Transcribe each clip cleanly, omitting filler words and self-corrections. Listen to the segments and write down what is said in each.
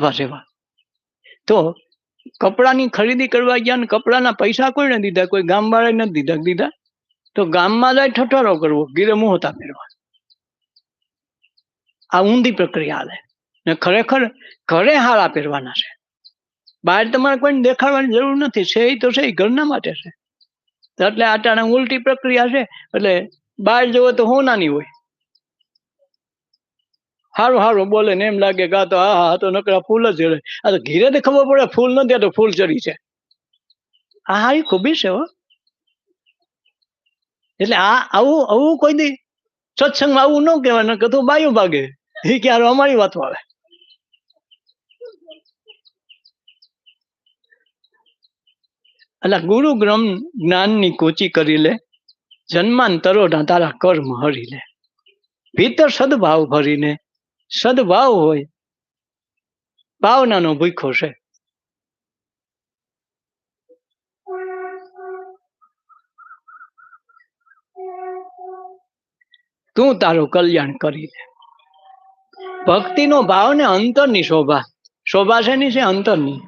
લાડવા જેવા. તો કપડાની ખરીદી કરવા ગયા ને કપડાના પૈસા કોઈને દીધા, કોઈ ગામવાળાએ નથી દીધા. તો ગામમાં જાય ઠઠારો કરવો, ગીરે મોહતા પહેરવા. આ ઊંધી પ્રક્રિયા હાલે. ને ખરેખર ઘરે હારા પહેરવાના છે. બહાર તમારે કોઈને દેખાડવાની જરૂર નથી. છે એ તો છે, ઘરના માટે છે. એટલે આટાણે ઉલટી પ્રક્રિયા છે. એટલે બહાર જવો તો હોનાની હોય. હારું હારું બોલે ને એમ લાગે કે આ તો હા તો નકરા ફૂલ જ ચડે. આ તો ઘીરે તો ખબર પડે ફૂલ નથી, આ તો ફૂલ ચડી છે. આ હારી ખૂબી છે હો. એટલે આવું કોઈ દી સત્સંગમાં આવું ન કહેવાય, ને કતું બાયું ભાગે એ ક્યારે અમારી વાતો આવે. એટલે ગુરુ ગ્રમ જ્ઞાનની કોચી કરી લે, જન્માંતરોના તારા કર્મ હરી લે. ભીતર સદભાવ ભરીને, સદભાવ હોય ભાવનાનો ભૂખો છે. તું તારું કલ્યાણ કરી લે. ભક્તિનો ભાવ ને અંતરની શોભા. શોભા છે ની છે અંતરની.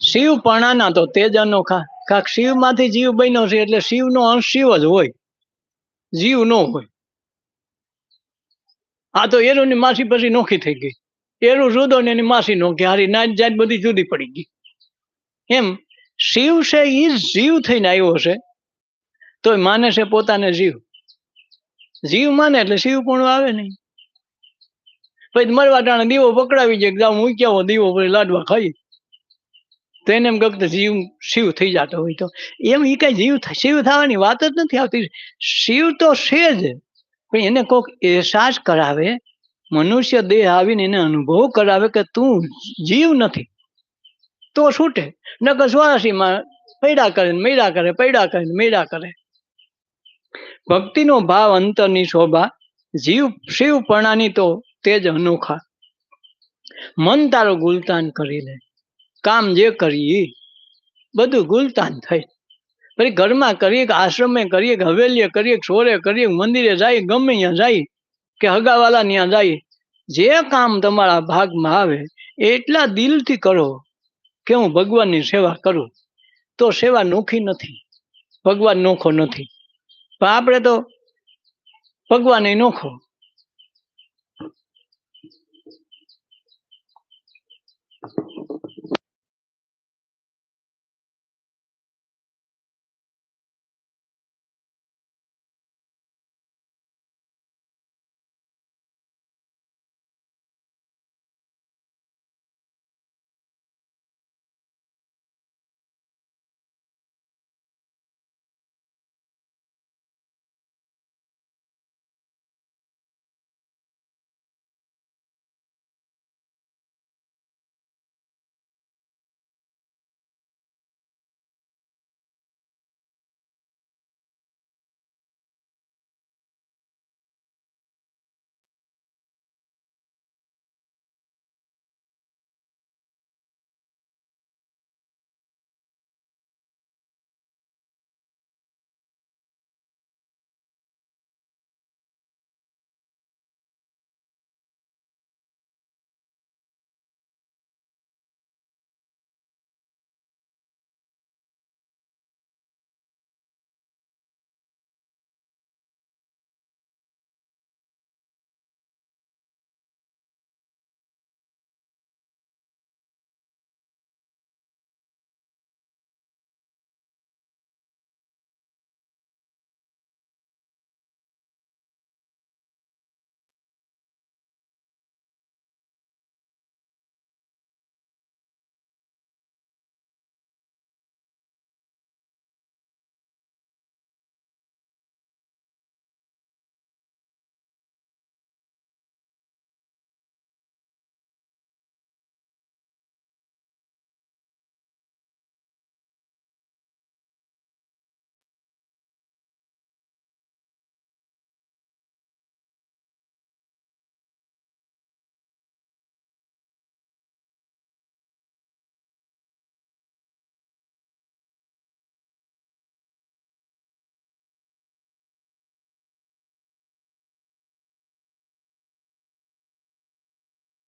શિવ પણાના તો તેજ અનોખા. કાક શિવ માંથી જીવ બન્યો છે એટલે શિવ નો અંશ શિવ જ હોય, જીવ નો હોય. આ તો એનું ની માસી પછી નોખી થઈ ગઈ. એનું જુદો ને એની માસી નોખી, હારી નાત જાત બધી જુદી પડી ગઈ. એમ શિવ છે એ જીવ થઈને આવ્યો છે, તોય માને છે પોતાને જીવ. જીવ માને એટલે શિવ પણ આવે નહીં. પછી મરવા ટાણે દીવો પકડાવી જાય, જાવ મૂક્યા દીવો પછી લાડવા ખાઈ, તો એને એમ કહે જીવ શિવ થઈ જતો હોય. તો એમ એ કઈ જીવ શિવ થવાની વાત જ નથી આવતી. શિવ તો છે જ, પણ એને કોઈક અહેસાસ કરાવે, મનુષ્ય દેહ આવીને એને અનુભવ કરાવે કે તું જીવ નથી, તો છૂટે. નકર 84માં પૈડા કરે મેળા કરે, પૈડા કરે મેળા કરે. ભક્તિનો ભાવ અંતરની શોભા, જીવ શિવપણાની તો તેજ અનોખા. મન તારો ગુલતાન કરી લે, કામ જે કરીએ બધું ગુલતાન થઈ. પછી ઘરમાં કરીએ કે આશ્રમે કરીએ કે હવેલીએ કરીએ કે સોરે કરીએ, મંદિરે જાય, ગમે ત્યાં જાય કે હગાવાલા ત્યાં જાય, જે કામ તમારા ભાગમાં આવે એટલા દિલથી કરો કે હું ભગવાનની સેવા કરું. તો સેવા નોખી નથી, ભગવાન નોખો નથી. પણ આપણે તો ભગવાન નોખો,